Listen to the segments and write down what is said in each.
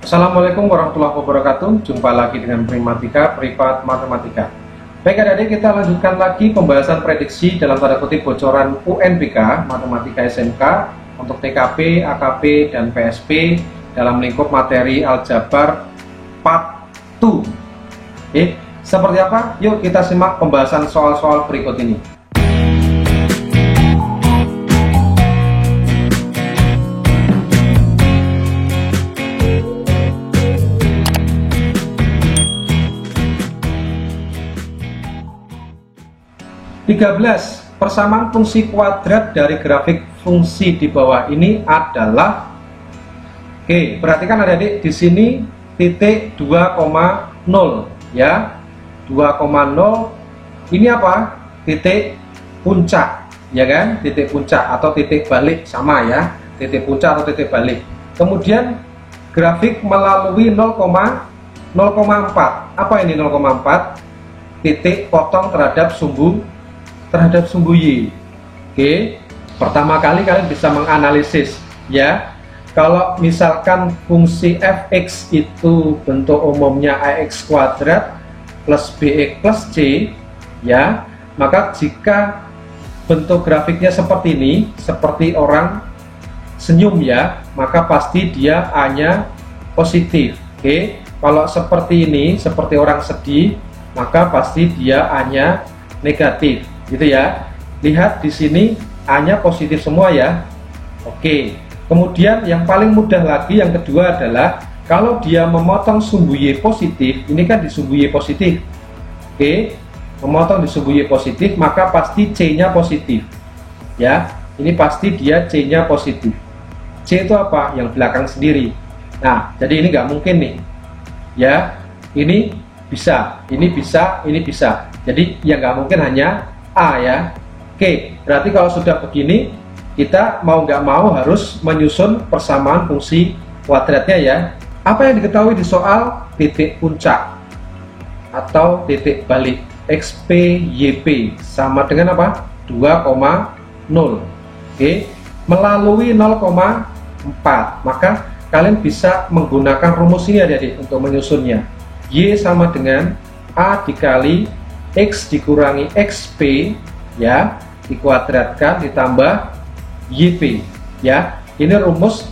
Assalamualaikum warahmatullahi wabarakatuh. Jumpa lagi dengan Primatika, Privat Matematika. Baik adik-adik, kita lanjutkan lagi pembahasan prediksi dalam tanda kutip bocoran UNBK Matematika SMK untuk TKP, AKP, dan PSP dalam lingkup materi Aljabar Part 2. Oke, seperti apa? Yuk kita simak pembahasan soal-soal berikut ini. Persamaan fungsi kuadrat dari grafik fungsi di bawah ini adalah, oke, perhatikan adik-adik di sini titik 2,0 ya. 2,0 ini apa? Titik puncak, ya kan? Titik puncak atau titik balik sama ya. Titik puncak atau titik balik. Kemudian grafik melalui 0,4. Apa ini 0,4? Titik potong terhadap sumbu Y. Oke, pertama kali kalian bisa menganalisis ya. Kalau misalkan fungsi fx itu bentuk umumnya ax kuadrat plus bx plus c ya, maka jika bentuk grafiknya seperti ini, seperti orang senyum ya, maka pasti dia A-nya positif. Oke, kalau seperti ini, seperti orang sedih, maka pasti dia A-nya negatif. Gitu ya. Lihat di sini A-nya positif semua ya. Oke. Kemudian yang paling mudah lagi yang kedua adalah kalau dia memotong sumbu Y positif, ini kan di sumbu Y positif. Oke. Memotong di sumbu Y positif, maka pasti C-nya positif. Ya. Ini pasti dia C-nya positif. C itu apa? Yang belakang sendiri. Nah, jadi ini nggak mungkin nih. Ya. Ini bisa, ini bisa, ini bisa. Jadi yang nggak mungkin hanya A ya. Oke, berarti kalau sudah begini, kita mau nggak mau harus menyusun persamaan fungsi kuadratnya ya. Apa yang diketahui di soal titik puncak atau titik balik XP YP sama dengan apa? 2,0. Oke, melalui 0,4. Maka kalian bisa menggunakan rumus ini adik-adik untuk menyusunnya. Y sama dengan A dikali X dikurangi XP ya, dikuadratkan ditambah YP ya. Ini rumus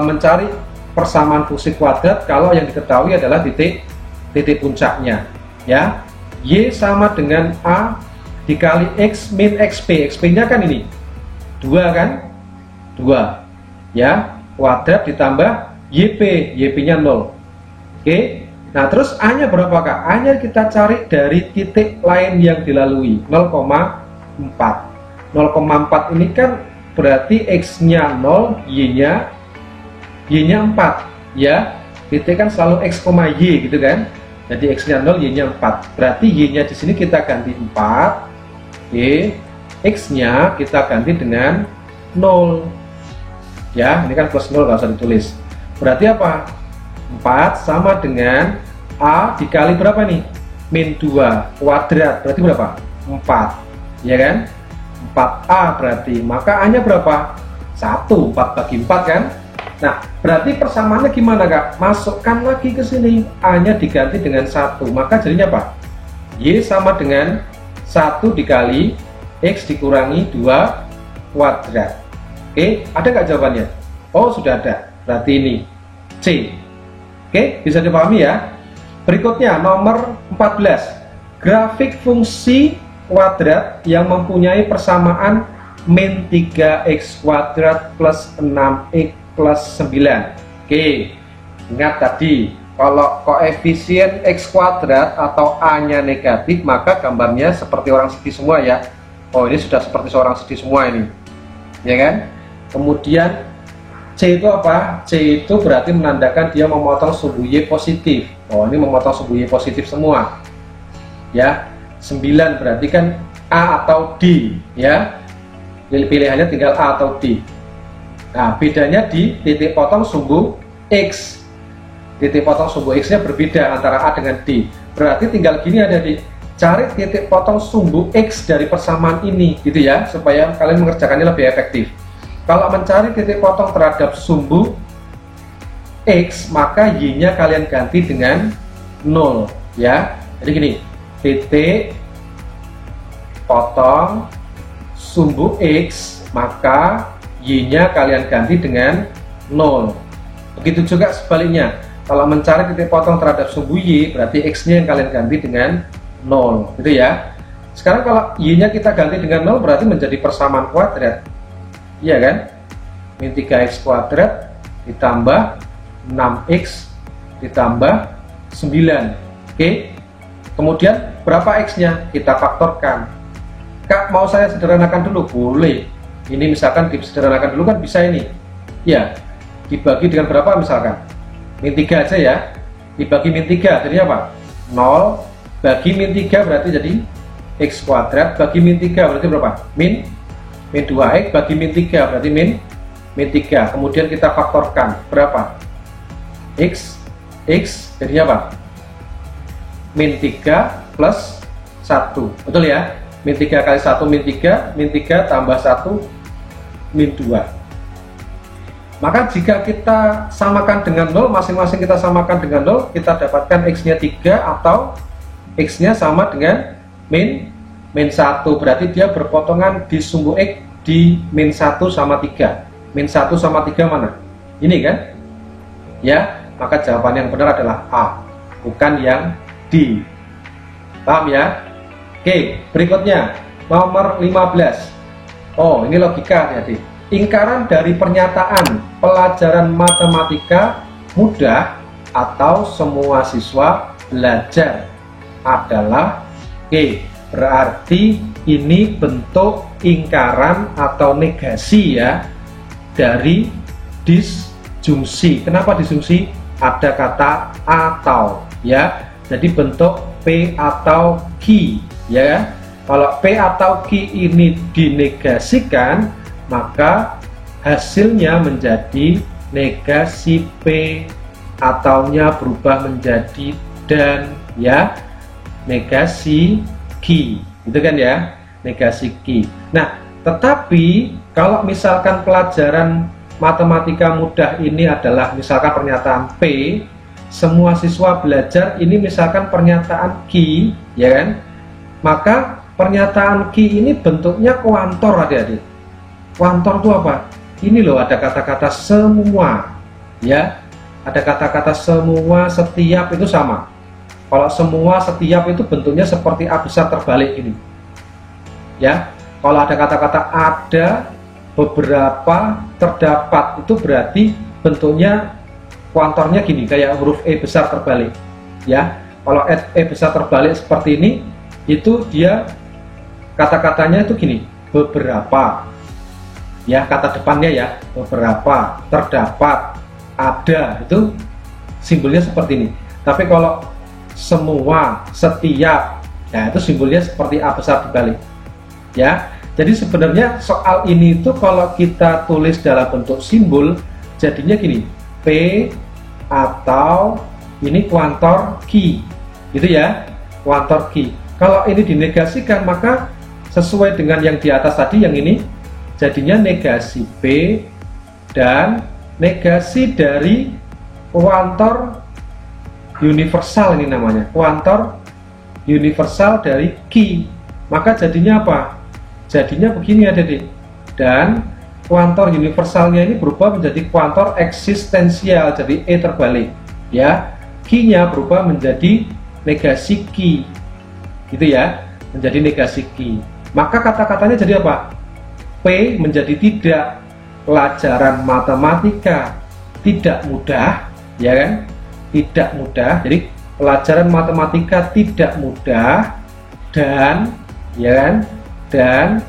mencari persamaan fungsi kuadrat kalau yang diketahui adalah titik puncaknya ya. Y sama dengan A dikali X min XP. XP nya kan ini 2 kan, 2 ya, kuadrat ditambah YP, YP nya 0. Oke. Nah, terus A-nya berapa Kak? A-nya kita cari dari titik lain yang dilalui, 0,4. 0,4 ini kan berarti X-nya 0, Y-nya 4 ya. Titik kan selalu X, Y gitu kan. Jadi X-nya 0, Y-nya 4. Berarti Y-nya di sini kita ganti 4. Oke. X-nya kita ganti dengan 0. Ya, ini kan plus 0, nggak usah ditulis. Berarti apa? 4 sama dengan A dikali berapa nih? Min 2 kuadrat, berarti berapa? 4 ya kan? 4A berarti, maka A nya berapa? 1, 4 bagi 4 kan? Nah, berarti persamaannya gimana Kak? Masukkan lagi ke sini, A nya diganti dengan 1, maka jadinya apa? Y sama dengan 1 dikali X dikurangi 2 kuadrat. Oke, ada nggak jawabannya? Oh, sudah ada, berarti ini C. Oke, bisa dipahami ya. Berikutnya nomor 14. Grafik fungsi kuadrat yang mempunyai persamaan min 3x kuadrat plus 6x plus 9. Oke, ingat tadi kalau koefisien x kuadrat atau A-nya negatif, maka gambarnya seperti orang sedih semua ya. Oh, ini sudah seperti seorang sedih semua ini. Ya kan? Kemudian C itu apa? C itu berarti menandakan dia memotong sumbu Y positif. Oh, ini memotong sumbu Y positif semua. Ya, 9 berarti kan A atau D ya. Pilihannya tinggal A atau D. Nah, bedanya di titik potong sumbu X. Titik potong sumbu X-nya berbeda antara A dengan D. Berarti tinggal gini ada di cari titik potong sumbu X dari persamaan ini gitu ya, supaya kalian mengerjakannya lebih efektif. Kalau mencari titik potong terhadap sumbu X, maka Y-nya kalian ganti dengan 0 ya. Jadi gini, titik potong sumbu X, maka Y-nya kalian ganti dengan 0. Begitu juga sebaliknya, kalau mencari titik potong terhadap sumbu Y, berarti X-nya yang kalian ganti dengan 0 gitu ya. Sekarang kalau Y-nya kita ganti dengan 0, berarti menjadi persamaan kuadrat, iya kan? Min 3X kuadrat ditambah 6X ditambah 9. Oke. Kemudian berapa X-nya? Kita faktorkan. Kak, mau saya sederhanakan dulu? Boleh. Ini misalkan disederhanakan dulu kan bisa ini. Ya, dibagi dengan berapa misalkan? Min 3 aja ya. Dibagi min 3 jadi apa? 0 bagi min 3 berarti jadi X kuadrat, bagi min 3 berarti berapa? Min 2X bagi min 3 berarti min 3. Kemudian kita faktorkan berapa? X jadi apa? Min 3 plus 1, betul ya? Min 3 kali 1 min 3 tambah 1 min 2. Maka jika kita samakan dengan 0, masing-masing kita samakan dengan 0, kita dapatkan X nya 3 atau X nya sama dengan min 1, berarti dia berpotongan di sumbu X di min 1 sama 3. Min 1 sama 3 mana? Ini kan? Ya, maka jawaban yang benar adalah A, bukan yang D. Paham ya? Oke, berikutnya nomor 15. Oh, ini logika jadi. Ingkaran dari pernyataan pelajaran matematika mudah atau semua siswa belajar adalah berarti ini bentuk ingkaran atau negasi ya dari disjungsi. Kenapa disjungsi? Ada kata atau ya, jadi bentuk P atau Q ya. Kalau P atau Q ini dinegasikan, maka hasilnya menjadi negasi P, ataunya berubah menjadi dan ya, negasi Q, itu kan ya, negasi Q. Nah, tetapi kalau misalkan pelajaran matematika mudah ini adalah misalkan pernyataan P, semua siswa belajar ini misalkan pernyataan Q, ya kan? Maka pernyataan Q ini bentuknya kuantor adik-adik. Kuantor itu apa? Ini loh, ada kata-kata semua, ya. Ada kata-kata semua, setiap itu sama. Kalau semua, setiap itu bentuknya seperti A besar terbalik ini. Ya, kalau ada kata-kata ada, beberapa, terdapat, itu berarti bentuknya kuantornya gini, kayak huruf E besar terbalik. Ya, kalau E besar terbalik seperti ini, itu dia kata-katanya itu gini, beberapa. Ya, kata depannya ya, beberapa, terdapat, ada, itu simbolnya seperti ini. Tapi kalau semua, setiap, ya itu simbolnya seperti A besar dibalik. Ya, jadi sebenarnya soal ini itu kalau kita tulis dalam bentuk simbol, jadinya gini, P atau ini kuantor Q, gitu ya, kuantor Q. Kalau ini dinegasikan, maka sesuai dengan yang di atas tadi, yang ini jadinya negasi P dan negasi dari kuantor universal, ini namanya kuantor universal dari Q. Maka jadinya apa? Jadinya begini adik-adik. Dan kuantor universalnya ini berubah menjadi kuantor eksistensial, jadi E terbalik. Ya, Q-nya berubah menjadi negasi Q, gitu ya, menjadi negasi Q. Maka kata-katanya jadi apa? P menjadi tidak. Pelajaran matematika tidak mudah, ya kan? Tidak mudah. Jadi pelajaran matematika tidak mudah dan, ya kan? Dan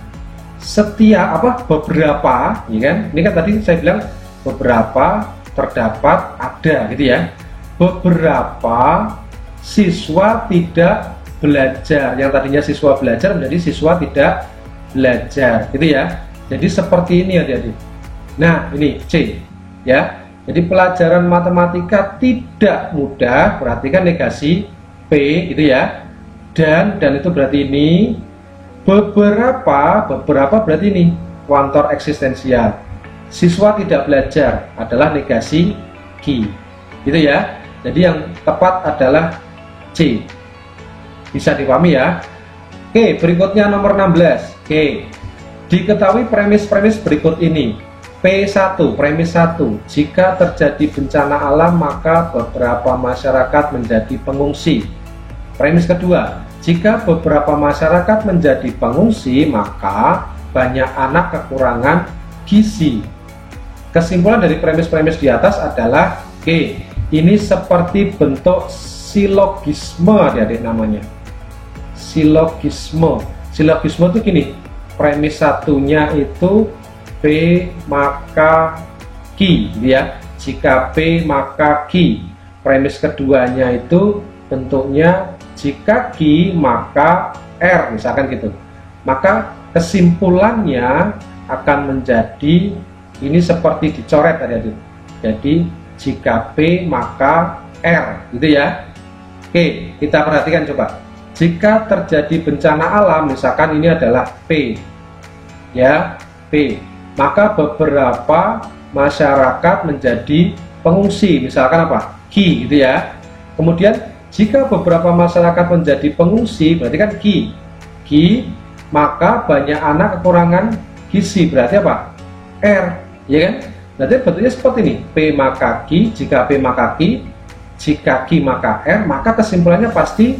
setiap apa? Beberapa, ya kan? Ini kan tadi saya bilang beberapa, terdapat, ada, gitu ya. Beberapa siswa tidak belajar. Yang tadinya siswa belajar menjadi siswa tidak belajar, gitu ya. Jadi seperti ini adik-adik. Nah, ini C, ya. Jadi pelajaran matematika tidak mudah, perhatikan negasi P, gitu ya. Dan itu berarti ini. Beberapa berarti ini kuantor eksistensial. Siswa tidak belajar adalah negasi Q. gitu ya. Jadi yang tepat adalah C. Bisa dipahami ya. Oke, berikutnya nomor 16. Oke, diketahui premis-premis berikut ini. P1, premis 1, jika terjadi bencana alam maka beberapa masyarakat menjadi pengungsi. Premis kedua, jika beberapa masyarakat menjadi pengungsi maka banyak anak kekurangan gizi. Kesimpulan dari premis-premis di atas adalah G. Ini seperti bentuk silogisme, adik-adik namanya. Silogisme. Silogisme itu gini. Premis satunya itu P maka Q, ya. Jika P maka Q. Premis keduanya itu bentuknya jika Q maka R, misalkan gitu. Maka kesimpulannya akan menjadi ini seperti dicoret tadi. Jadi jika P maka R, gitu ya. Oke, kita perhatikan coba. Jika terjadi bencana alam, misalkan ini adalah P, ya, P, maka beberapa masyarakat menjadi pengungsi, misalkan apa? Q, gitu ya. Kemudian jika beberapa masyarakat menjadi pengungsi, berarti kan Q, maka banyak anak kekurangan gizi, berarti apa? R, ya kan? Berarti bentuknya seperti ini, P maka Q, jika P maka Q, jika Q maka R, maka kesimpulannya pasti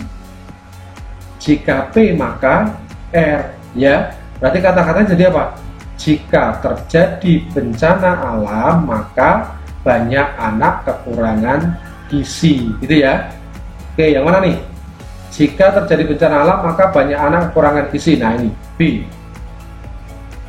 jika P maka R, ya. Berarti kata-katanya jadi apa? Jika terjadi bencana alam, maka banyak anak kekurangan gizi, gitu ya. Oke, yang mana nih? Jika terjadi bencana alam, maka banyak anak kekurangan gizi. Nah, ini B.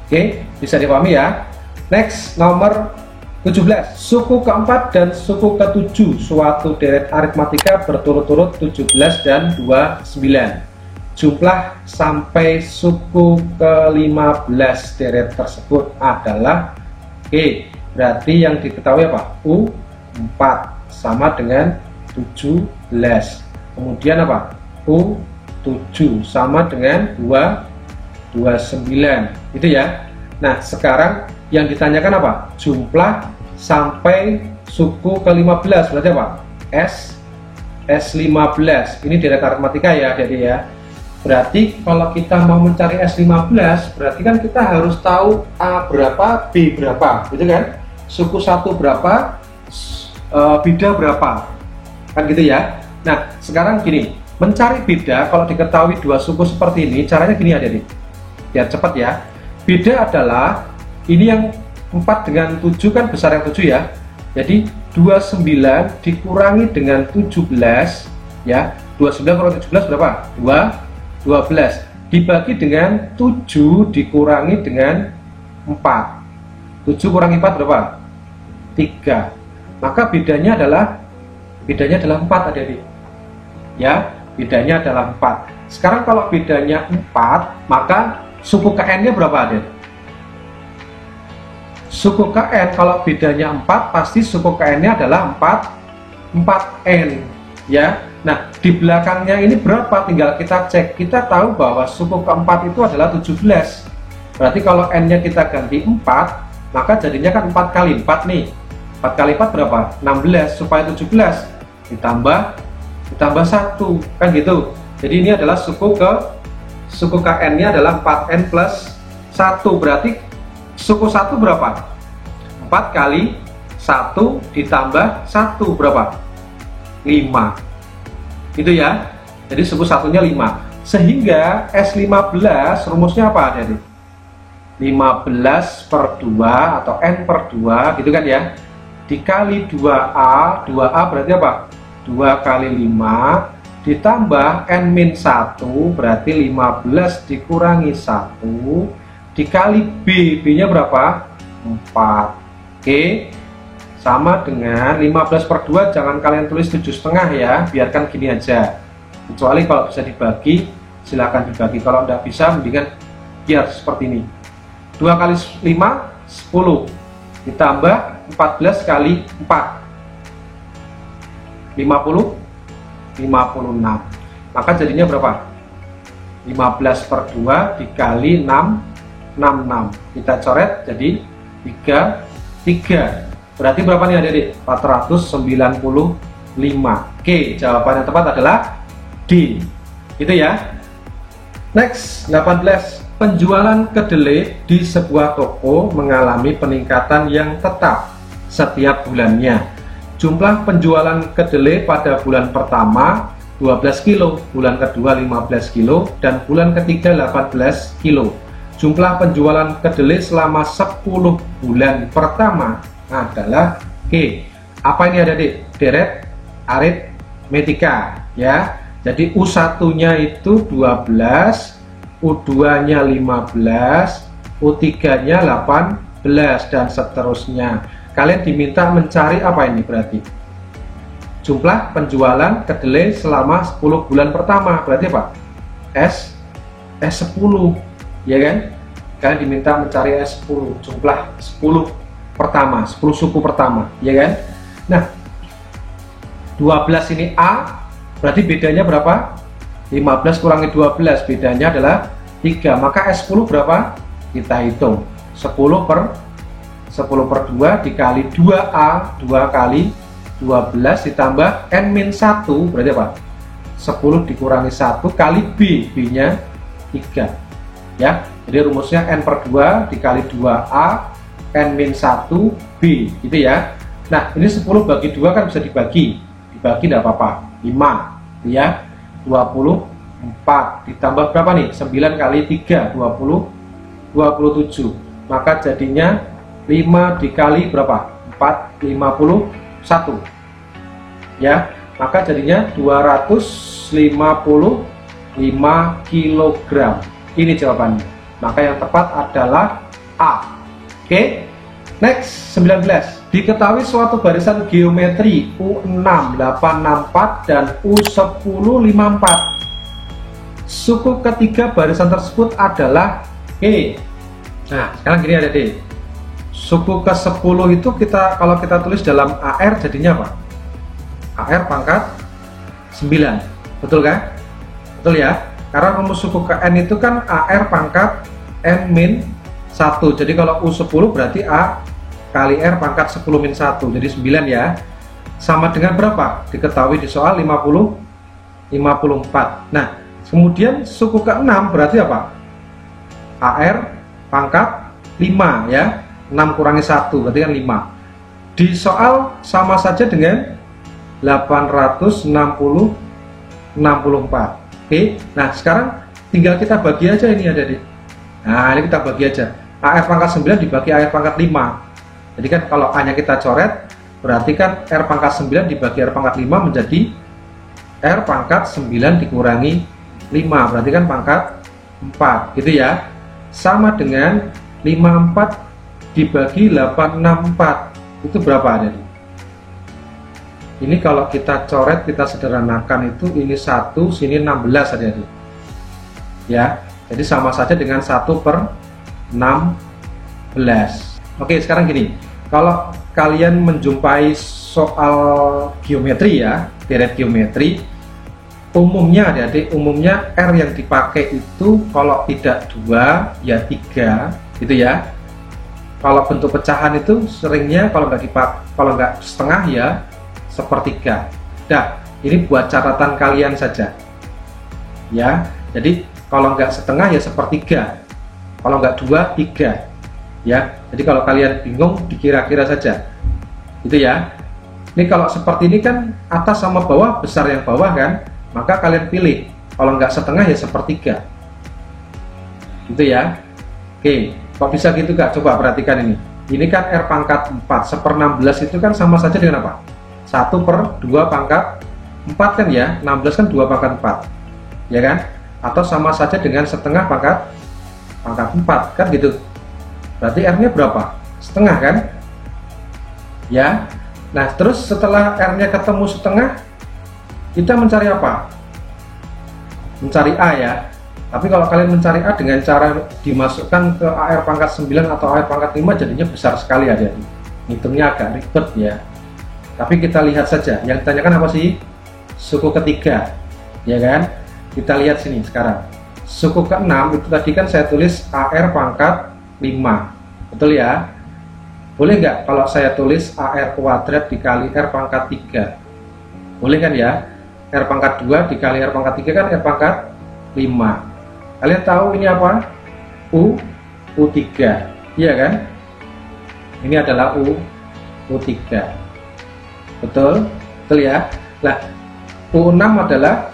Oke, bisa dipahami ya. Next, nomor 17. Suku keempat dan suku ketujuh suatu deret aritmatika berturut-turut 17 dan 29. Jumlah sampai suku ke-15 deret tersebut adalah E. Berarti yang diketahui apa? U4 sama dengan 17. Kemudian apa? U7 sama dengan 29. Itu ya. Nah, sekarang yang ditanyakan apa? Jumlah sampai suku ke-15, berarti apa? S15. Ini deret aritmatika ya, jadi ya. Berarti kalau kita mau mencari S15, berarti kan kita harus tahu A berapa, B berapa, gitu kan? Suku 1 berapa, bida berapa, kan gitu ya. Nah, sekarang gini, mencari bida kalau diketahui dua suku seperti ini, caranya gini adik-adik, biar cepat ya. Beda adalah ini yang 4 dengan 7 kan besar yang 7 ya. Jadi 29 dikurangi dengan 17 ya. 29 kurang 17 berapa? 12 dibagi dengan 7 dikurangi dengan 4. 7 kurangi 4 berapa? 3. Maka bedanya adalah 4 adik-adik. Ya, bedanya adalah 4. Sekarang kalau bedanya 4, maka suku KN-nya berapa adik? Suku KN kalau bedanya 4, pasti suku KN-nya adalah 4N ya. Nah, di belakangnya ini berapa? Tinggal kita cek. Kita tahu bahwa suku keempat itu adalah 17. Berarti kalau N-nya kita ganti 4, maka jadinya kan 4 kali 4 nih. 4 kali 4 berapa? 16. Supaya 17 ditambah 1 kan gitu. Jadi ini adalah suku KN-nya adalah 4N plus 1. Berarti suku 1 berapa? 4 kali 1 ditambah 1 berapa? 5. Gitu ya. Jadi suku satunya 5. Sehingga S15 rumusnya apa adik? 15 per 2 atau N per 2 gitu kan ya. Dikali 2A. 2A berarti apa? 2 kali 5 ditambah N-1 berarti 15 dikurangi 1 dikali B. B nya berapa? 4. Oke, sama dengan 15 per 2 jangan kalian tulis 7,5 ya, biarkan gini aja. Kecuali kalau bisa dibagi silahkan dibagi, kalau tidak bisa mendingan biar seperti ini. 2 kali 5 10 ditambah 14 kali 4 50 56. Maka jadinya berapa? 15 per 2 dikali 6 66. Kita coret jadi 3. Berarti berapa nih adik-adik? 495. Oke, jawaban yang tepat adalah D. Itu ya. Next, 18. Penjualan kedelai di sebuah toko mengalami peningkatan yang tetap setiap bulannya. Jumlah penjualan kedelai pada bulan pertama 12 kilo, bulan kedua 15 kilo, dan bulan ketiga 18 kilo. Jumlah penjualan kedelai selama 10 bulan pertama adalah G. Apa ini adik-adik? Deret, aritmetika ya. Jadi U1-nya itu 12, U2-nya 15, U3-nya 18, dan seterusnya. Kalian diminta mencari apa ini berarti? Jumlah penjualan kedelai selama 10 bulan pertama. Berarti apa? S10, ya kan? Kalian diminta mencari S10, jumlah 10 pertama, 10 suku pertama, ya kan? Nah, 12 ini A, berarti bedanya berapa? 15 kurangi 12, bedanya adalah 3. Maka S10 berapa? Kita hitung 10 per 2 dikali 2A, 2 kali 12 ditambah N-1, berarti apa? 10 dikurangi 1 kali B, B nya 3 ya. Jadi rumusnya N per 2 dikali 2A N-1 B, gitu ya. Nah, ini 10 bagi 2 kan bisa dibagi tidak apa-apa, 5 ya. 24 ditambah berapa nih? 9 kali 3 27. Maka jadinya 5 dikali berapa? 4, 51 ya. Maka jadinya 255 kg. Ini jawabannya. Maka yang tepat adalah A. Oke. Next, 19. Diketahui suatu barisan geometri U6864 dan U1054. Suku ketiga barisan tersebut adalah E. Nah, sekarang gini adik-adik. Suku ke-10 itu kalau kita tulis dalam AR jadinya apa? AR pangkat 9. Betul kan? Betul ya? Karena rumus suku ke N itu kan AR pangkat N-1. Jadi kalau U10 berarti A kali R pangkat 10 min 1, jadi 9 ya. Sama dengan berapa? Diketahui di soal 54. Nah, kemudian suku ke-6 berarti apa? AR pangkat 5 ya. 6 kurangi 1 berarti kan 5. Di soal sama saja dengan 864. Oke, nah sekarang tinggal kita bagi aja ini adik-adik. Nah, ini kita bagi aja. AR pangkat 9 dibagi AR pangkat 5. Jadi kan kalau A-nya kita coret, berarti kan R pangkat 9 dibagi R pangkat 5 menjadi R pangkat 9 dikurangi 5, berarti kan pangkat 4, gitu ya. Sama dengan 54 dibagi 864, itu berapa adik? Ini kalau kita coret, kita sederhanakan itu ini 1, sini 16 adik-adik. Ya, jadi sama saja dengan 1 per 16. Oke, sekarang gini. Kalau kalian menjumpai soal geometri ya, deret geometri, umumnya adik-adik, umumnya R yang dipakai itu kalau tidak 2 ya 3, gitu ya. Kalau bentuk pecahan itu seringnya kalau nggak setengah ya sepertiga. Nah, ini buat catatan kalian saja ya. Jadi kalau nggak setengah ya sepertiga, kalau nggak 2, 3 ya. Jadi kalau kalian bingung dikira-kira saja, gitu ya. Ini kalau seperti ini kan atas sama bawah, besar yang bawah kan, maka kalian pilih. Kalau nggak setengah ya sepertiga, gitu ya. Oke, kok bisa gitu Kak? Coba perhatikan ini. Ini kan R pangkat 4, 1/16 itu kan sama saja dengan apa? 1 per 2 pangkat 4 kan ya. 16 kan 2 pangkat 4, ya kan? Atau sama saja dengan setengah pangkat 4 kan gitu. Berarti R-nya berapa? Setengah kan? Ya. Nah, terus setelah R-nya ketemu setengah, kita mencari apa? Mencari A ya. Tapi kalau kalian mencari A dengan cara dimasukkan ke AR pangkat 9 atau AR pangkat 5, jadinya besar sekali adik. Hitungnya agak ribet ya. Tapi kita lihat saja. Yang ditanyakan apa sih? Suku ketiga, ya kan? Kita lihat sini sekarang. Suku ke-6 itu tadi kan saya tulis AR pangkat 5, betul ya. Boleh nggak kalau saya tulis AR kuadrat dikali R pangkat 3? Boleh kan ya? R pangkat 2 dikali R pangkat 3 kan R pangkat 5. Kalian tahu ini apa? U3, iya kan? Ini adalah U3. Betul? Betul ya? Nah, U6 adalah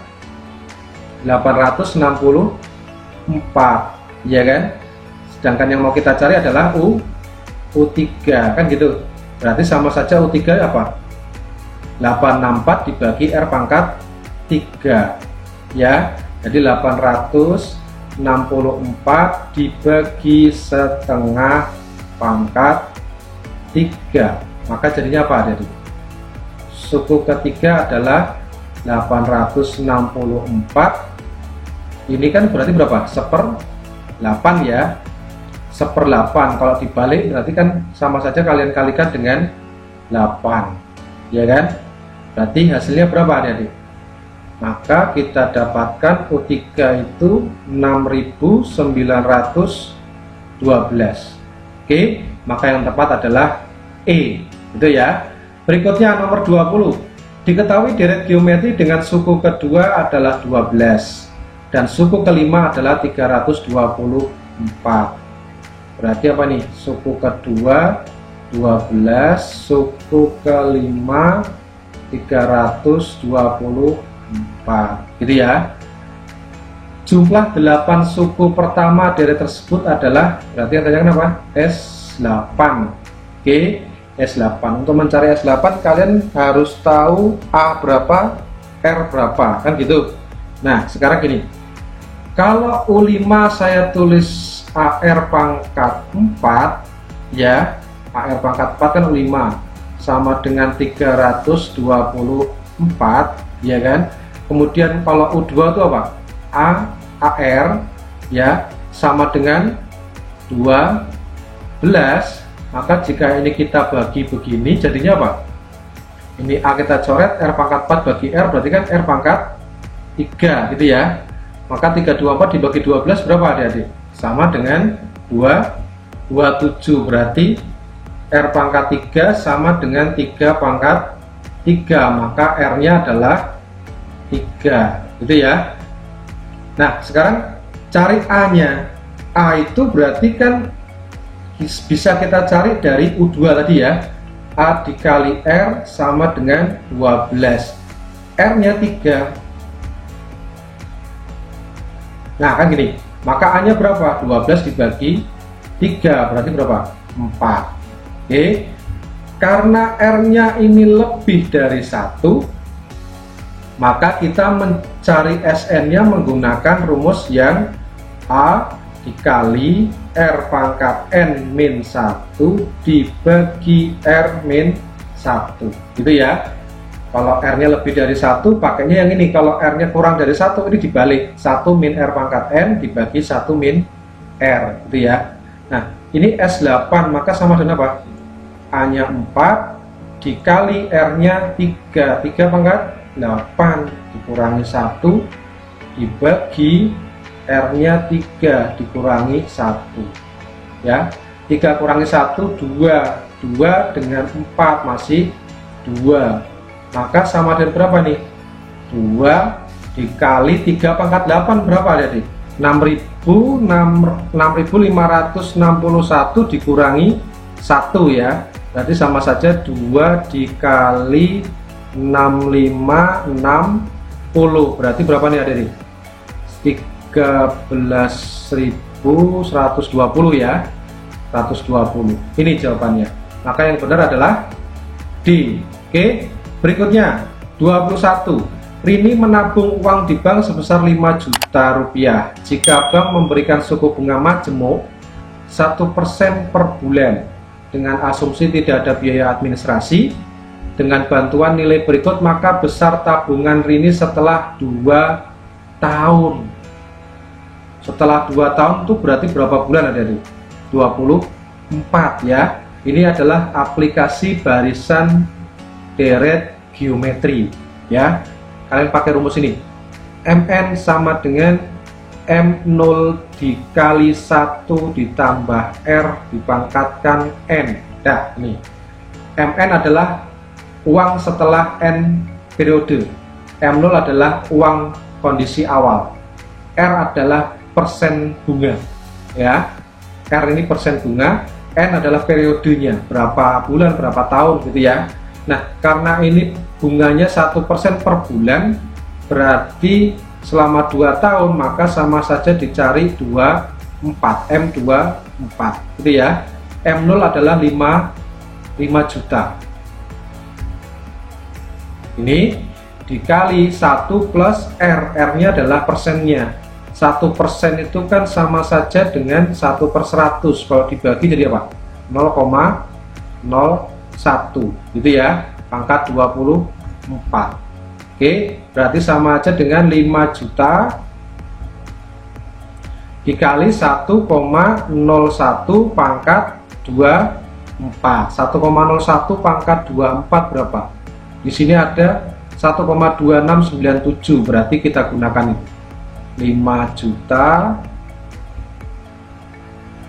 864, ya kan? Sedangkan yang mau kita cari adalah U3, kan gitu. Berarti sama saja U3 apa? 864 dibagi R pangkat 3, ya. Jadi 864 dibagi setengah pangkat 3, maka jadinya apa? Jadi suku ketiga adalah 864. Ini kan berarti berapa? 1/8 ya. 1/8 kalau dibalik berarti kan sama saja kalian kalikan dengan 8, ya kan? Berarti hasilnya berapa adik-adik? Maka kita dapatkan U3 itu 6912. Oke, maka yang tepat adalah E, itu ya. Berikutnya nomor 20. Diketahui deret geometri dengan suku kedua adalah 12 dan suku kelima adalah 324. Berarti apa nih? Suku kedua 12, suku kelima 324, gitu ya. Jumlah 8 suku pertama deret tersebut adalah, berarti yang apa? S8. Oke, S8. Untuk mencari S8 kalian harus tahu A berapa, R berapa, kan gitu. Nah, sekarang gini. Kalau U5 saya tulis AR pangkat 4, ya. AR pangkat 4 kan U5 sama dengan 324, ya kan. Kemudian kalau U2 itu apa? AR, ya, sama dengan 12. Maka jika ini kita bagi begini, jadinya apa? Ini A kita coret, R pangkat 4 bagi R, berarti kan R pangkat 3, gitu ya. Maka 324 dibagi 12 berapa adik-adik? Sama dengan 227, berarti R pangkat 3 sama dengan 3 pangkat 3, maka R-nya adalah 3, gitu ya. Nah, sekarang cari A-nya. A itu berarti kan bisa kita cari dari U2 tadi ya. A dikali R sama dengan 12. R-nya 3. Nah, kan gini. Maka A-nya berapa? 12 dibagi 3, berarti berapa? 4. Oke. Karena R-nya ini lebih dari 1, maka kita mencari Sn-nya menggunakan rumus yang A dikali R pangkat N min 1 dibagi R min 1, gitu ya. Kalau R-nya lebih dari 1 pakainya yang ini. Kalau R-nya kurang dari 1 ini dibalik, 1 min R pangkat N dibagi 1 min R, gitu ya. Nah, ini S8, maka sama dengan apa? A-nya 4 dikali R-nya 3, 3 pangkat 8 dikurangi 1 dibagi R-nya 3 dikurangi 1, ya. 3 kurangi 1 2, 2 dengan 4 masih 2, maka sama dengan berapa nih? 2 dikali 3 pangkat 8 berapa adik? 6.561 dikurangi 1 ya, berarti sama saja 2 dikali 6560, berarti berapa nih adik? 13.120 ya, 120. Ini jawabannya. Maka yang benar adalah D. Oke, berikutnya 21. Rini menabung uang di bank sebesar 5 juta rupiah. Jika bank memberikan suku bunga majemuk 1% per bulan dengan asumsi tidak ada biaya administrasi, dengan bantuan nilai berikut maka besar tabungan Rini setelah 2 tahun. Setelah 2 tahun itu berarti berapa bulan ada di? 24 ya. Ini adalah aplikasi barisan deret geometri ya. Kalian pakai rumus ini. MN sama dengan M0 dikali 1 ditambah R dipangkatkan N Nah, ini MN adalah uang setelah N periode, M0 adalah uang kondisi awal, R adalah persen bunga, ya. R ini persen bunga, N adalah periodenya, berapa bulan, berapa tahun gitu ya. Nah, karena ini bunganya 1% per bulan, berarti selama 2 tahun, maka sama saja dicari 24, M24 gitu ya. M0 adalah 5 juta. Ini dikali 1 plus R, R-nya adalah persennya. 1% itu kan sama saja dengan 1/100. Kalau dibagi jadi apa? 0,01 gitu ya, pangkat 24. Oke, berarti sama aja dengan 5 juta dikali 1,01 pangkat 24. 1,01 pangkat 24 berapa? Di sini ada 1,2697, berarti kita gunakan itu 5 juta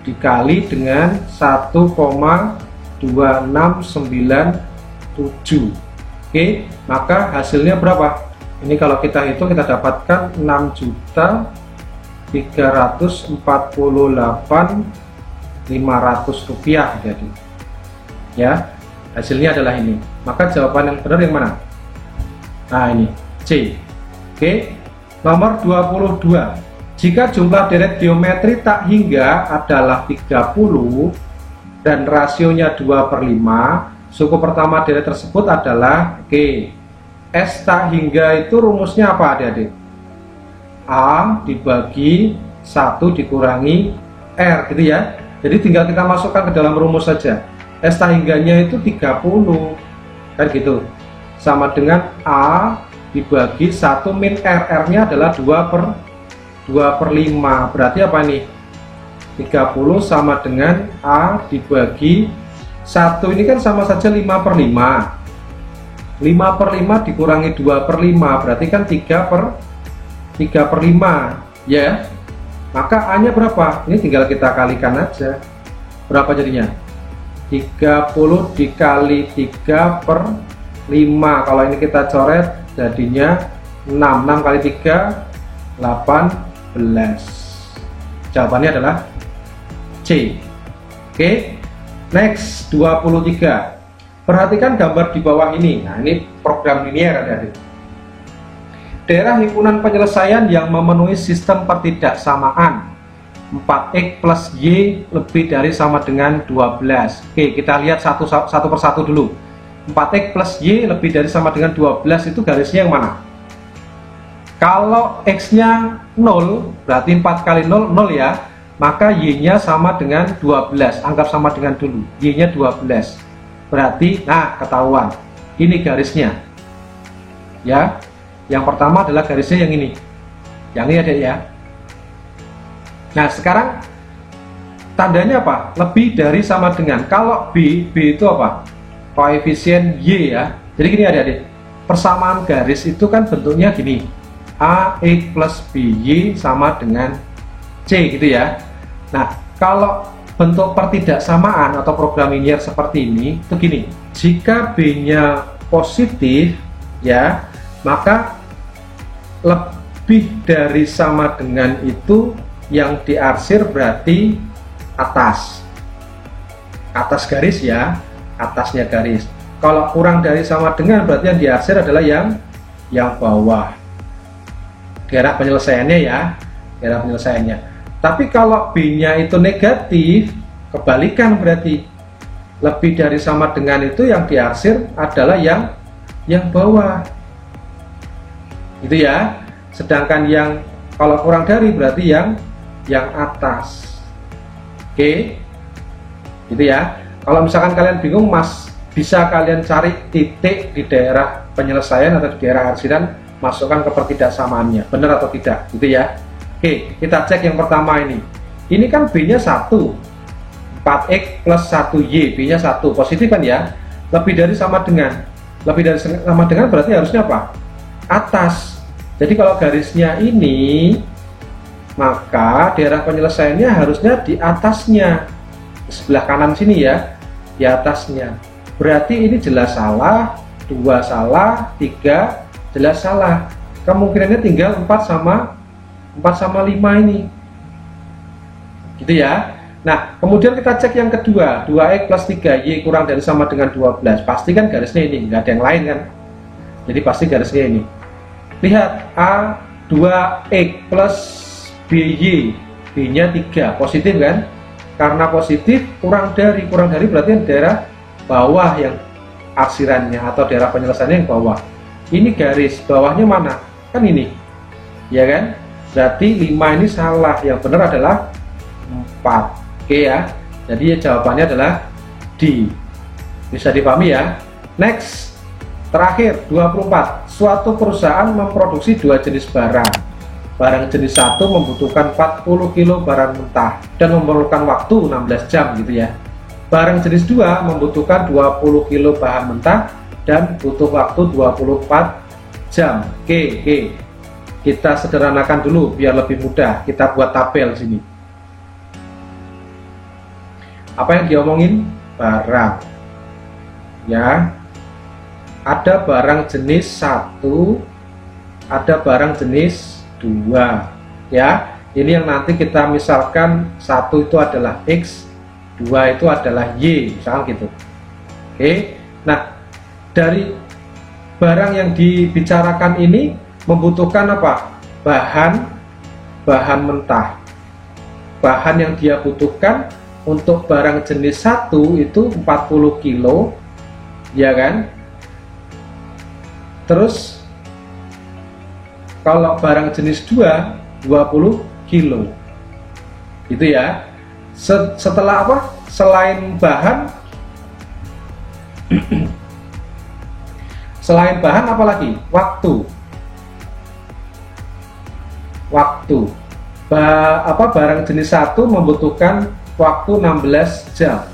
dikali dengan 1,2697. Oke, maka hasilnya berapa? Ini kalau kita hitung, kita dapatkan 6.348.500 rupiah. Jadi ya, hasilnya adalah ini. Maka jawaban yang benar yang mana? Nah, ini C. Oke, nomor 22. Jika jumlah deret geometri tak hingga adalah 30 dan rasionya 2/5, suku pertama deret tersebut adalah G. S tak hingga itu rumusnya apa adik-adik? A dibagi 1 dikurangi R gitu ya. Jadi tinggal kita masukkan ke dalam rumus saja. S tak hingganya itu 30 kan gitu, sama dengan A dibagi 1 min R. R-nya adalah 2/5. Berarti apa nih? 30 sama dengan A dibagi 1, ini kan sama saja 5/5. 5/5 dikurangi 2/5 berarti kan 3/5 ya. Maka A nya berapa? Ini tinggal kita kalikan aja. Berapa jadinya? 30 dikali 3/5. Kalau ini kita coret jadinya 6. 6 kali 3 18. Jawabannya adalah C. Oke, next 23. Perhatikan gambar di bawah ini. Nah, ini program linear adik-adik. Daerah himpunan penyelesaian yang memenuhi sistem pertidaksamaan 4x plus y lebih dari sama dengan 12. Oke, kita lihat satu persatu dulu. 4x plus y lebih dari sama dengan 12 itu garisnya yang mana? Kalau x nya 0, berarti 4 kali 0, 0 ya. Maka y nya sama dengan 12, anggap sama dengan dulu, y nya 12. Berarti, nah ketahuan, ini garisnya ya. Yang pertama adalah garisnya yang ini, yang ini ada ya. Nah sekarang tandanya apa? Lebih dari sama dengan. Kalau B itu apa? Koefisien Y ya. Jadi gini adik-adik, persamaan garis itu kan bentuknya gini, AX plus BY sama dengan C gitu ya. Nah kalau bentuk pertidaksamaan atau program linear seperti ini itu gini, jika B nya positif ya, maka lebih dari sama dengan itu yang diarsir berarti atas garis ya, atasnya garis. Kalau kurang dari sama dengan berarti yang diarsir adalah yang bawah, daerah penyelesaiannya ya, daerah penyelesaiannya. Tapi kalau B nya itu negatif, kebalikan berarti lebih dari sama dengan itu yang diarsir adalah yang bawah gitu ya. Sedangkan yang kalau kurang dari berarti yang atas. Oke, gitu ya. Kalau misalkan kalian bingung, Mas, bisa kalian cari titik di daerah penyelesaian atau di daerah arsiran, masukkan ke pertidaksamaannya, benar atau tidak gitu ya. Oke, kita cek yang pertama ini. Ini kan B nya 1, 4x plus 1y, B nya 1, positif kan ya. Lebih dari sama dengan, lebih dari sama dengan berarti harusnya apa? Atas. Jadi kalau garisnya ini, maka daerah penyelesaiannya harusnya di atasnya, di sebelah kanan sini ya. di atasnya. Berarti ini jelas salah, 2 salah, 3 jelas salah. Kemungkinannya tinggal 4 sama 5 ini. Gitu ya. Nah, kemudian kita cek yang kedua, 2x plus 3y kurang dari sama dengan 12. Pasti kan garisnya ini, nggak ada yang lain kan. Jadi pasti garisnya ini. Lihat, A 2x plus by, b-nya 3, positif kan? Karena positif, kurang dari berarti daerah bawah yang aksirannya atau daerah penyelesaiannya yang bawah. Ini garis bawahnya mana? Kan ini, ya kan? Berarti 5 ini salah, yang benar adalah 4. Oke ya, jadi jawabannya adalah D. Bisa dipahami ya. Next, terakhir 24. Suatu perusahaan memproduksi 2 jenis barang. Barang jenis 1 membutuhkan 40 kilo barang mentah dan memerlukan waktu 16 jam gitu ya. Barang jenis 2 membutuhkan 20 kilo bahan mentah dan butuh waktu 24 jam. Oke. Kita sederhanakan dulu biar lebih mudah. Kita buat tabel sini. Apa yang diomongin? Barang. Ya. Ada barang jenis 1, ada barang jenis 2. Ya. Ini yang nanti kita misalkan 1 itu adalah X, 2 itu adalah Y, misalkan gitu. Oke. Nah, dari barang yang dibicarakan ini membutuhkan apa? Bahan mentah. Bahan yang dia butuhkan untuk barang jenis 1 itu 40 kilo, ya kan? Terus kalau barang jenis 2 20 kilo. Itu ya. Setelah apa? Selain bahan selain bahan apa lagi? Waktu. Barang jenis 1 membutuhkan waktu 16 jam.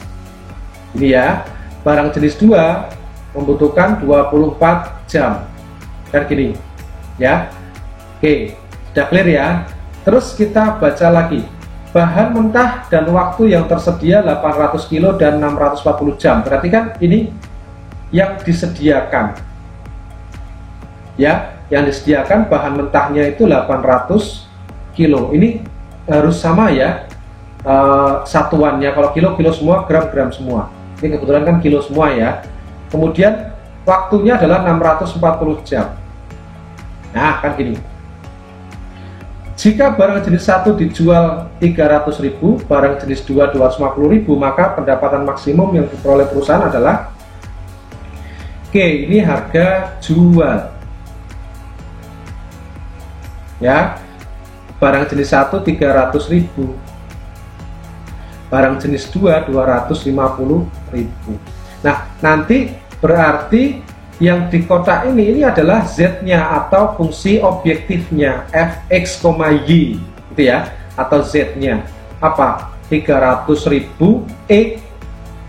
Ini ya. Barang jenis 2 membutuhkan 24 jam. Kan gini. Ya. Oke, sudah clear ya. Terus kita baca lagi. Bahan mentah dan waktu yang tersedia 800 kilo dan 640 jam. Berarti kan ini yang disediakan. Ya, yang disediakan bahan mentahnya itu 800 kilo. Ini harus sama ya. Satuannya, kalau kilo semua, gram semua. Ini kebetulan kan kilo semua ya. Kemudian waktunya adalah 640 jam. Nah, kan gini. Jika barang jenis 1 dijual 300.000, barang jenis 2 250.000, maka pendapatan maksimum yang diperoleh perusahaan adalah ini harga jual. Ya. Barang jenis 1 300.000. Barang jenis 2 250.000. Nah, nanti berarti yang di kotak ini adalah Z-nya atau fungsi objektifnya fx, y gitu ya, atau Z-nya apa? 300.000 X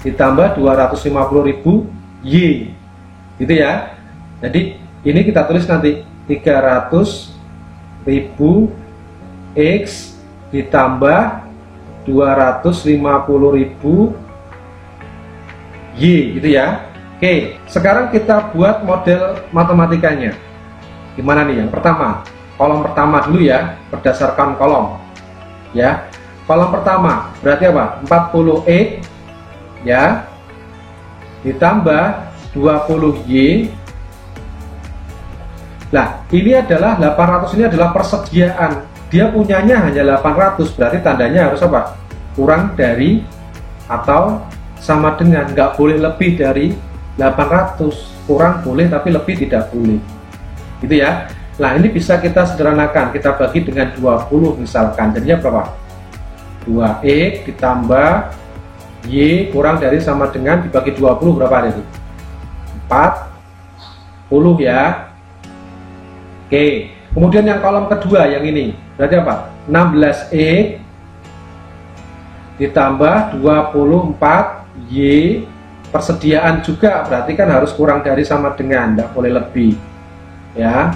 ditambah 250.000 Y gitu ya. Jadi ini kita tulis nanti 300.000 X ditambah 250.000 Y gitu ya. Oke, sekarang kita buat model matematikanya. Gimana nih? Yang pertama, kolom pertama dulu ya, berdasarkan kolom. Ya, kolom pertama berarti apa? 40x ya, ditambah 20y. Nah, ini adalah 800, ini adalah persediaan. Dia punyanya hanya 800, berarti tandanya harus apa? Kurang dari atau sama dengan, nggak boleh lebih dari 800. Kurang boleh tapi lebih tidak boleh, gitu ya. Nah, ini bisa kita sederhanakan, kita bagi dengan 20 misalkan, jadinya berapa? 2x ditambah y kurang dari sama dengan dibagi 20 berapa itu? 40 ya. Oke, kemudian yang kolom kedua yang ini berarti apa? 16x ditambah 24y, persediaan juga berarti kan harus kurang dari sama dengan, tidak boleh lebih ya,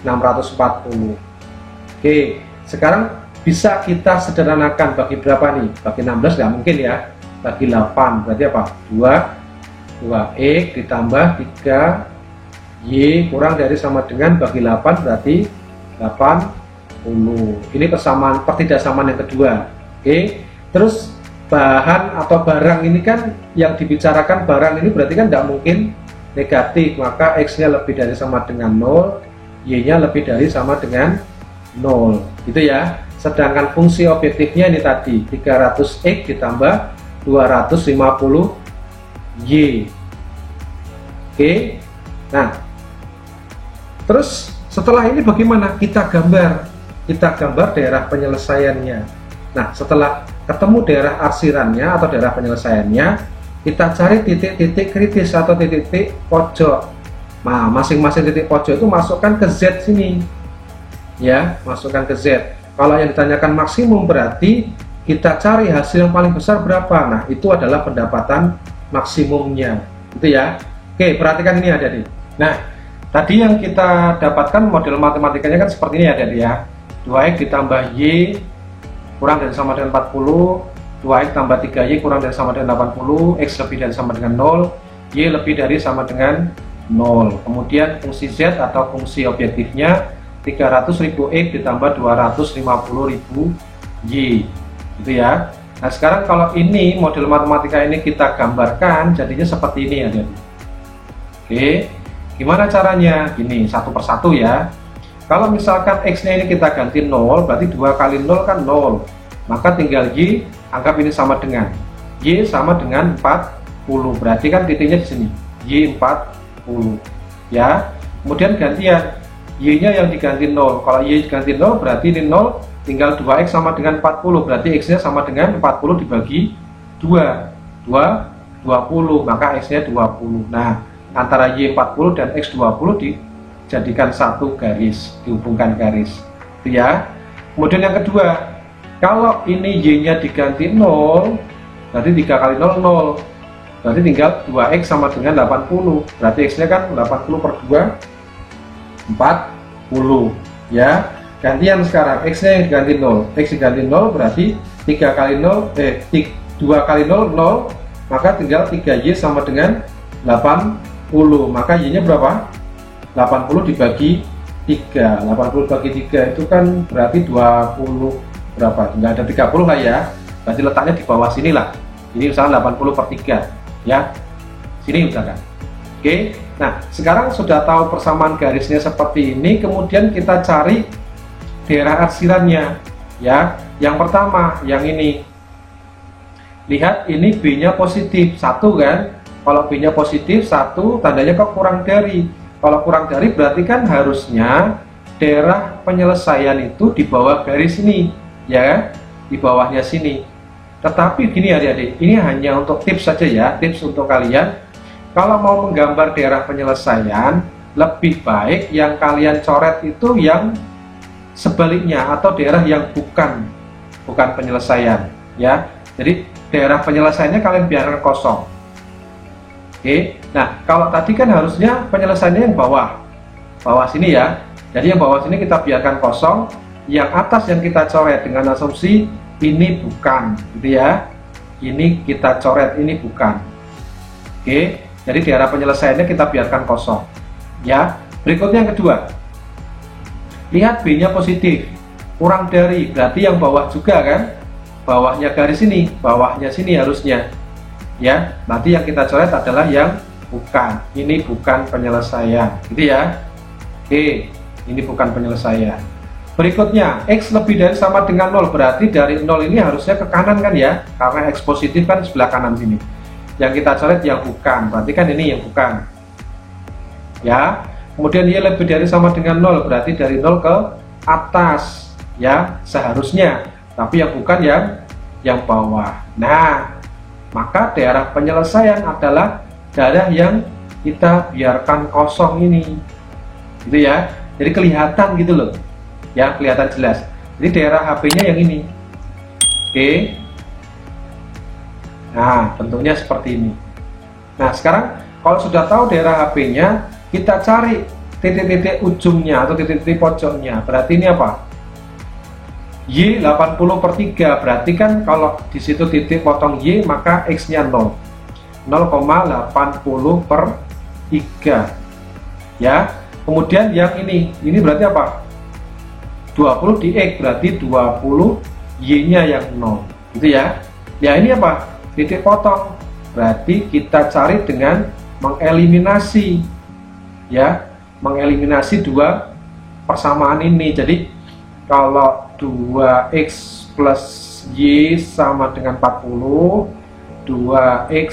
640. Oke, sekarang bisa kita sederhanakan bagi berapa nih? Bagi 16 nggak mungkin ya. bagi 8 berarti apa? 2x ditambah 3y kurang dari sama dengan bagi 8 berarti 80. Ini pertidaksamaan yang kedua. Oke, terus bahan atau barang ini kan yang dibicarakan barang ini berarti kan tidak mungkin negatif, maka x nya lebih dari sama dengan 0, y nya lebih dari sama dengan 0 gitu ya. Sedangkan fungsi objektifnya ini tadi 300x ditambah 250y. Oke, nah terus setelah ini bagaimana? Kita gambar daerah penyelesaiannya. Nah, setelah ketemu daerah arsirannya atau daerah penyelesaiannya, kita cari titik-titik kritis atau titik-titik pojok. Nah, masing-masing titik pojok itu masukkan ke Z sini. Ya, masukkan ke Z. Kalau yang ditanyakan maksimum berarti kita cari hasil yang paling besar berapa. Nah, itu adalah pendapatan maksimumnya. Gitu ya. Oke, perhatikan ini adik-adik. Nah, tadi yang kita dapatkan model matematikanya kan seperti ini adik-adik ya. 2x ditambah y kurang dari sama dengan 40, 2x tambah 3y kurang dari sama dengan 80, x lebih dari sama dengan 0, y lebih dari sama dengan 0. Kemudian fungsi z atau fungsi objektifnya 300.000 x ditambah 250.000y gitu ya. Nah, sekarang kalau ini model matematika ini kita gambarkan jadinya seperti ini adik-adik. Oke, gimana caranya? Gini, satu persatu ya. Kalau misalkan x-nya ini kita ganti 0, berarti 2 kali 0 kan 0. Maka tinggal y, anggap ini sama dengan y sama dengan 40. Berarti kan titiknya di sini, y 40. Ya. Kemudian gantian, y-nya yang diganti 0. Kalau y diganti 0, berarti ini 0, tinggal 2x sama dengan 40. Berarti x-nya sama dengan 40 dibagi 2. 20, maka x-nya 20. Nah, antara y 40 dan x 20 dijadikan satu garis, dihubungkan garis itu ya. Kemudian yang kedua, kalau ini y nya diganti 0 berarti 3 kali 0 0, berarti tinggal 2x sama dengan 80, berarti x nya kan 80 per 2 40 ya. Gantian sekarang x nya yang diganti 0, x diganti 0 berarti 3 kali 0 2 kali 0 0, maka tinggal 3y sama dengan 80, maka y nya berapa? 80 dibagi 3. 80 bagi 3 itu kan berarti 20 berapa? Enggak ada 30 lah ya. Berarti letaknya di bawah sini lah. Ini misalnya 80 per 3 ya. Sini misalkan. Oke. Nah, sekarang sudah tahu persamaan garisnya seperti ini, kemudian kita cari daerah arsirannya ya. Yang pertama, yang ini. Lihat ini B-nya positif 1 kan? Kalau B-nya positif 1, tandanya kok kurang dari. Kalau kurang dari berarti kan harusnya daerah penyelesaian itu di bawah garis ini, ya, di bawahnya sini. Tetapi gini adik-adik, ini hanya untuk tips saja ya, tips untuk kalian. Kalau mau menggambar daerah penyelesaian, lebih baik yang kalian coret itu yang sebaliknya atau daerah yang bukan penyelesaian, ya. Jadi daerah penyelesaiannya kalian biarkan kosong. Oke, nah kalau tadi kan harusnya penyelesaiannya yang bawah sini ya. Jadi yang bawah sini kita biarkan kosong, yang atas yang kita coret dengan asumsi ini bukan, gitu ya. Ini kita coret, ini bukan. Oke, jadi daerah penyelesaiannya kita biarkan kosong. Ya, berikutnya yang kedua. Lihat B-nya positif, kurang dari, berarti yang bawah juga kan? Bawahnya garis ini, bawahnya sini harusnya. Ya, nanti yang kita coret adalah yang bukan. Ini bukan penyelesaian, gitu ya. Oke, ini bukan penyelesaian. Berikutnya, x lebih dari sama dengan 0, berarti dari 0 ini harusnya ke kanan kan ya, karena x positif kan sebelah kanan sini. Yang kita coret yang bukan, berarti kan ini yang bukan. Ya, kemudian y lebih dari sama dengan 0, berarti dari 0 ke atas, ya seharusnya. Tapi yang bukan yang bawah. Nah, maka daerah penyelesaian adalah daerah yang kita biarkan kosong ini, gitu ya. Jadi kelihatan gitu loh, ya kelihatan jelas. Jadi daerah HP-nya yang ini. Oke. Nah, bentuknya seperti ini. Nah, sekarang kalau sudah tahu daerah HP-nya, kita cari titik-titik ujungnya atau titik-titik pojoknya. Berarti ini apa? Y 80 per 3, berarti kan kalau di situ titik potong Y maka X nya 0, 0,80 per 3 ya. Kemudian yang ini berarti apa? 20 di X, berarti 20 Y nya yang 0 gitu ya. Ya ini apa? Titik potong, berarti kita cari dengan mengeliminasi ya, mengeliminasi dua persamaan ini. Jadi kalau 2x plus y sama dengan 40, 2x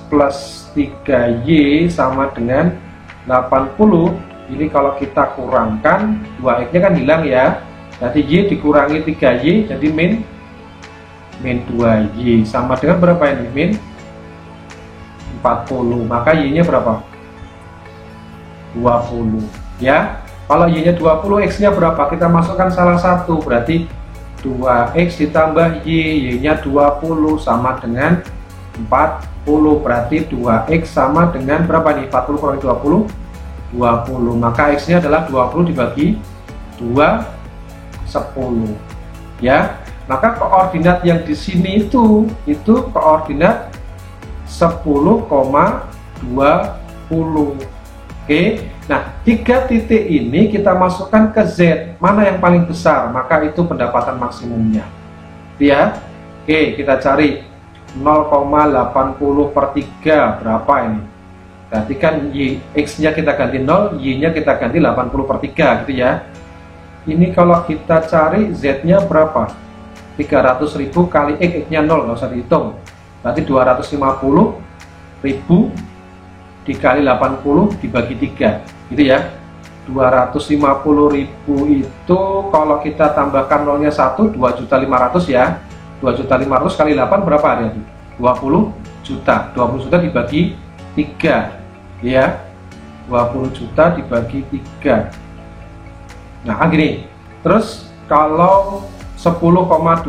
plus 3y sama dengan 80. Ini kalau kita kurangkan 2x nya kan hilang ya, jadi y dikurangi 3y jadi min 2y sama dengan berapa ini? Min 40. Maka y nya berapa? 20 ya. Kalau y nya 20, x nya berapa? Kita masukkan salah satu, berarti 2x ditambah y nya 20 sama dengan 40, berarti 2x sama dengan berapa nih? 40 kurangi 20, 20. Maka x nya adalah 20 dibagi 2, 10 ya. Maka koordinat yang di sini itu koordinat 10,20. Oke, nah 3 titik ini kita masukkan ke Z, mana yang paling besar, maka itu pendapatan maksimumnya ya. Oke, kita cari 0,80 per 3 berapa ini? Berarti kan X nya kita ganti 0, Y nya kita ganti 80 per 3 gitu ya. Ini kalau kita cari Z nya berapa? 300.000 kali X nya 0, nggak usah dihitung, berarti 250.000 dikali 80 dibagi 3 gitu ya. 250.000 itu kalau kita tambahkan nolnya 1, 2.500.000 ya. 2.500.000 kali 8 berapa ada? 20 juta. 20 juta dibagi 3 ya. 20 juta dibagi 3. Nah gini. Terus kalau 10,20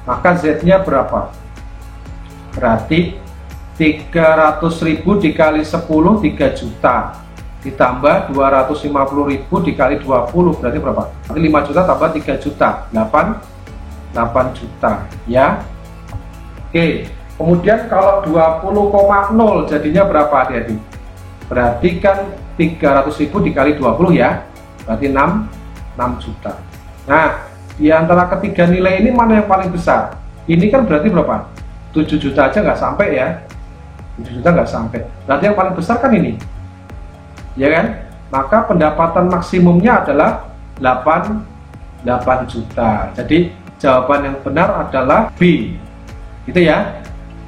maka Z nya berapa? Berarti 300.000 dikali 10 3 juta ditambah 250.000 dikali 20 berarti berapa? Berarti 5 juta tambah 3 juta 8 juta ya. Oke, kemudian kalau 20,0 jadinya berapa adik-adik? Berarti kan 300.000 dikali 20 ya, berarti 6 juta. Nah, di antara ketiga nilai ini mana yang paling besar? Ini kan berarti berapa? 7 juta aja nggak sampai ya. 7 juta nggak sampai, berarti yang paling besar kan ini ya kan. Maka pendapatan maksimumnya adalah 8 juta. Jadi jawaban yang benar adalah B gitu ya.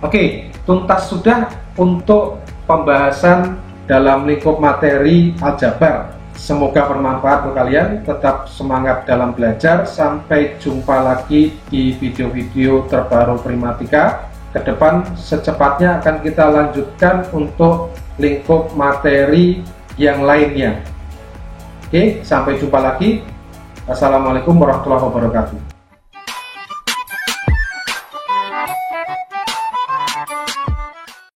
Oke, tuntas sudah untuk pembahasan dalam lingkup materi aljabar. Semoga bermanfaat untuk kalian. Tetap semangat dalam belajar. Sampai jumpa lagi di video-video terbaru Primatika. Ke depan secepatnya akan kita lanjutkan untuk lingkup materi yang lainnya. Oke, sampai jumpa lagi. Assalamualaikum warahmatullahi wabarakatuh.